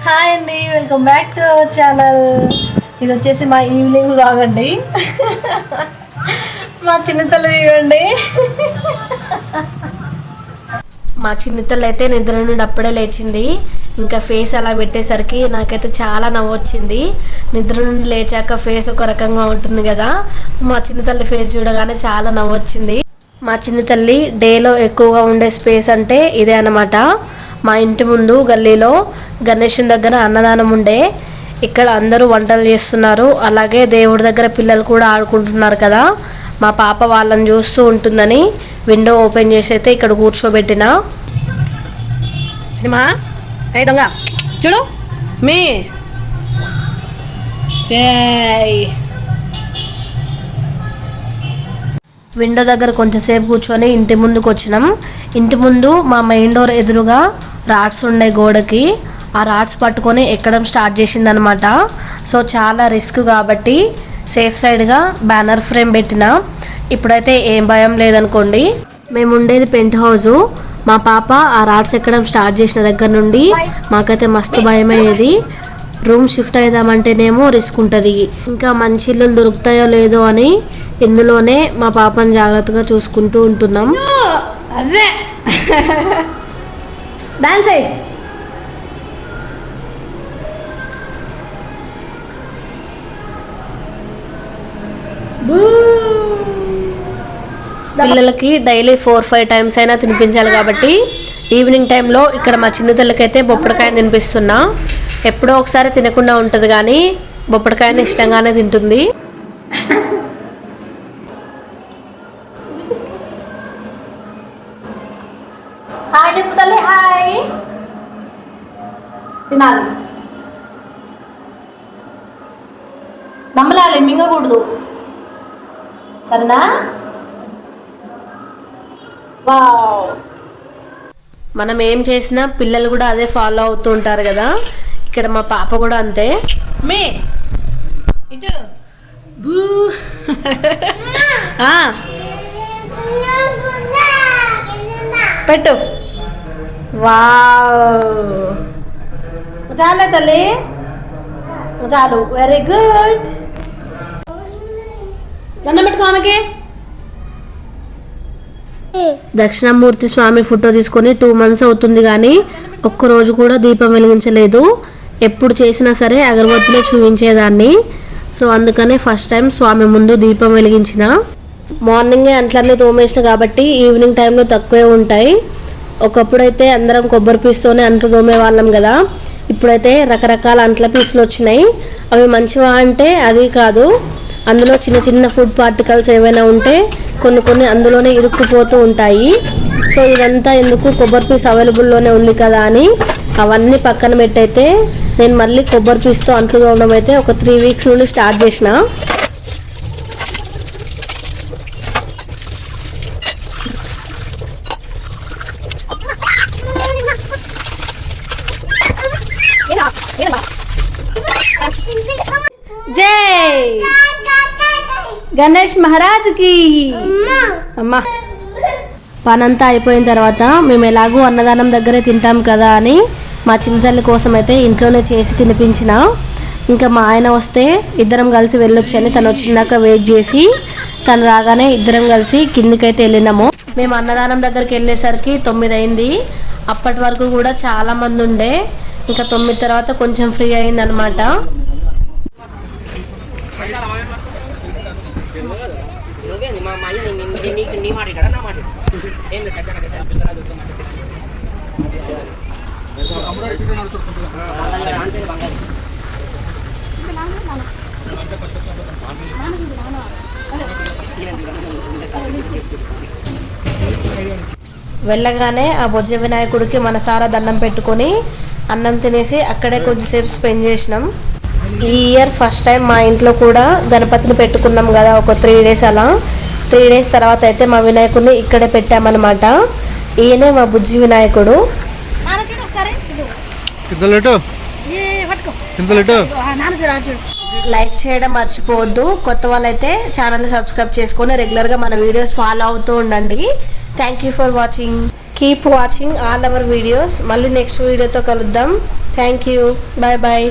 Hi అండి, welcome back to our channel. ఇది వచ్చేసి మా ఈవినింగ్ వ్లాగ్ అండి. మా చిన్నతల్లి చూడండి. మా చిన్నతల్లి అయితే నిద్ర నుండి అప్పుడే లేచింది. ఇంకా ఫేస్ అలా పెట్టేసరికి నాకైతే చాలా నవ్వు వచ్చింది. నిద్ర నుండి లేచాక ఫేస్ ఒక రకంగా ఉంటుంది కదా, సో మా చిన్నతల్లి ఫేస్ చూడగానే చాలా నవ్వు వచ్చింది. మా చిన్నతల్లి డేలో ఎక్కువగా ఉండే స్పేస్ అంటే ఇదే అన్నమాట. మా ఇంటి ముందు గల్లీలో గణేశుని దగ్గర అన్నదానం ఉండే. ఇక్కడ అందరూ వంటలు చేస్తున్నారు, అలాగే దేవుడి దగ్గర పిల్లలు కూడా ఆడుకుంటున్నారు కదా. మా పాప వాళ్ళని చూస్తూ ఉంటుందని విండో ఓపెన్ చేసి అయితే ఇక్కడ కూర్చోబెట్టిన. సినిమా దొంగ చూడు మీ విండో దగ్గర కొంచెంసేపు కూర్చొని ఇంటి ముందుకు వచ్చినాం. ఇంటి ముందు మా మెయిన్ డోర్ ఎదురుగా రాడ్స్ ఉండే గోడకి, ఆ రాడ్స్ పట్టుకొని ఎక్కడం స్టార్ట్ చేసిందనమాట. సో చాలా రిస్క్ కాబట్టి సేఫ్ సైడ్గా బ్యానర్ ఫ్రేమ్ పెట్టిన. ఇప్పుడైతే ఏం భయం లేదనుకోండి. మేము ఉండేది పెంట్ హౌజు. మా పాప ఆ రాడ్స్ ఎక్కడం స్టార్ట్ చేసిన దగ్గర నుండి మాకైతే మస్తు భయం అయ్యేది. రూమ్ షిఫ్ట్ అయిదామంటేనేమో రిస్క్ ఉంటుంది. ఇంకా మంచి ఇల్లు దొరుకుతాయో లేదో అని ఇందులోనే మా పాపను జాగ్రత్తగా చూసుకుంటూ ఉంటున్నాం. అదే డాన్స్ పిల్లలకి డైలీ 4-5 టైమ్స్ అయినా తినిపించాలి కాబట్టి ఈవినింగ్ టైంలో ఇక్కడ మా చిన్నతల్లకైతే బొప్పడికాయ తినిపిస్తున్నా. ఎప్పుడో ఒకసారి తినకుండా ఉంటుంది కానీ బొప్పడికాయని ఇష్టంగానే తింటుంది. హాయ్ చెప్పుతల్లి, హాయ్. తినాలి, నమ్మలాలి, మింగకూడదు, సరేనా? మనం ఏం చేసినా పిల్లలు కూడా అదే ఫాలో అవుతూ ఉంటారు కదా. ఇక్కడ మా పాప కూడా అంతే. మే ఇటు పెట్టు. వావ్, చాలే తల్లి, చాలు. Very good. దండం పెట్టుకో ఆమెకి. దక్షిణామూర్తి స్వామి ఫోటో తీసుకొని 2 months అవుతుంది కానీ ఒక్కరోజు కూడా దీపం వెలిగించలేదు. ఎప్పుడు చేసినా సరే అగరబత్తిలో చూపించేదాన్ని. సో అందుకనే ఫస్ట్ టైం స్వామి ముందు దీపం వెలిగించిన. మార్నింగే అంట్లన్నీ తోమేసిన కాబట్టి ఈవినింగ్ టైంలో తక్కువే ఉంటాయి. ఒకప్పుడైతే అందరం కొబ్బరి పీస్తోనే అంట్లు తోమే వాళ్ళం కదా. ఇప్పుడైతే రకరకాల అంట్ల పీసులు వచ్చినాయి. అవి మంచివా అంటే అది కాదు. అందులో చిన్న చిన్న ఫుడ్ పార్టికల్స్ ఏవైనా ఉంటే కొన్ని అందులోనే ఇరుక్కుపోతూ ఉంటాయి. సో ఇదంతా ఎందుకు, కొబ్బరి పీస్ అవైలబుల్లోనే ఉంది కదా అని అవన్నీ పక్కన పెట్టయితే నేను మళ్ళీ కొబ్బరి పీస్తో అంట్లు తోమడం అయితే ఒక 3 weeks నుండి స్టార్ట్ చేసిన. జై గణేష్ మహారాజ్కి. అమ్మా పనంతా అయిపోయిన తర్వాత మేము ఎలాగో అన్నదానం దగ్గరే తింటాం కదా అని మా చిన్నతల్లి కోసం అయితే ఇంట్లోనే చేసి తినిపించిన. ఇంకా మా ఆయన వస్తే ఇద్దరం కలిసి వెళ్ళొచ్చని తను వచ్చినాక వెయిట్ చేసి తను రాగానే ఇద్దరం కలిసి కిందికైతే వెళ్ళినాము. మేము అన్నదానం దగ్గరికి వెళ్ళేసరికి 9 అయింది. అప్పటి వరకు కూడా చాలా మంది ఉండే. ఇంకా 9 తర్వాత కొంచెం ఫ్రీ అయిందనమాట. వెళ్ళగానే ఆ బొజ్జ వినాయకుడికి మనసారా దండం పెట్టుకొని అన్నం తినేసి అక్కడే కొంచెంసేపు స్పెండ్ చేసినాం. ఈ ఇయర్ ఫస్ట్ టైం మా ఇంట్లో కూడా గణపతిని పెట్టుకున్నాం కదా, ఒక 3 days అలా. 3 days తర్వాత అయితే మా వినాయకుడిని ఇక్కడే పెట్టామన్నమాట. ఈయనే మా బుజ్జి వినాయకుడు. లైక్ చేయడం మర్చిపోవద్దు. కొత్త వాళ్ళైతే ఛానల్ని సబ్స్క్రైబ్ చేసుకొని రెగ్యులర్గా మన వీడియోస్ ఫాలో అవుతూ ఉండండి. Thank you for watching. Keep watching all our videos. మళ్ళీ నెక్స్ట్ వీడియోతో కలుద్దాం. Thank you. Bye bye.